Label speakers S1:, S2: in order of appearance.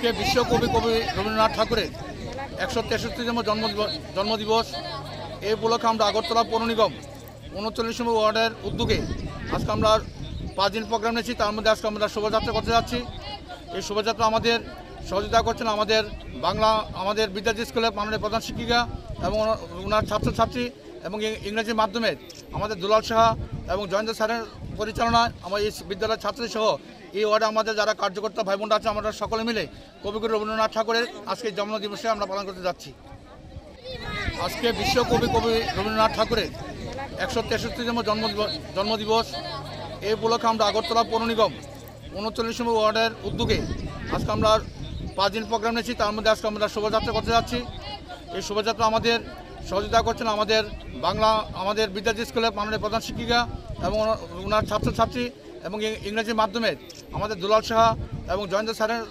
S1: আজকে বিশ্বকবি কবি রবীন্দ্রনাথ ঠাকুরের 163তম জন্মদিবস। এই উপলক্ষে আমরা আগরতলা পৌর নিগম 39 নম্বর ওয়ার্ডের উদ্যোগে আজকে আমরা 5 দিন প্রোগ্রাম নিয়েছি। তার মধ্যে আজকে আমরা শোভাযাত্রা করতে যাচ্ছি। এই শোভাযাত্রা আমাদের সহযোগিতা করছেন আমাদের বিদ্যার্থী স্কুলের মাননীয় প্রধান শিক্ষিকা এবং ওনার ছাত্রছাত্রী এবং ইংরেজি মাধ্যমে আমাদের দুলাল সাহা এবং জয়ন্ত স্যারের পরিচালনায় আমার এই বিদ্যালয়ের ছাত্রী সহ এই ওয়ার্ডে আমাদের যারা কার্যকর্তা ভাই বোনরা আছে আমরা সকলে মিলে কবিগুরু রবীন্দ্রনাথ ঠাকুরের আজকে জন্মদিবসে আমরা পালন করতে যাচ্ছি। আজকে বিশ্বকবি কবি রবীন্দ্রনাথ ঠাকুরের 163তম জন্মদিবস। এই উপলক্ষে আমরা আগরতলা পৌর নিগম 39 নম্বর ওয়ার্ডের উদ্যোগে আজকে আমরা 5 দিন প্রোগ্রাম নিয়েছি। তার মধ্যে আজকে আমরা শোভাযাত্রা করতে যাচ্ছি। এই শোভাযাত্রা আমাদের সহযোগিতা করছেন আমাদের বিদ্যার্থী স্কুলের মাননীয় প্রধান শিক্ষিকা এবং ওনার ছাত্রছাত্রী এবং ইংরেজি মাধ্যমে আমাদের দুলাল সাহা এবং জয়ন্ত স্যারের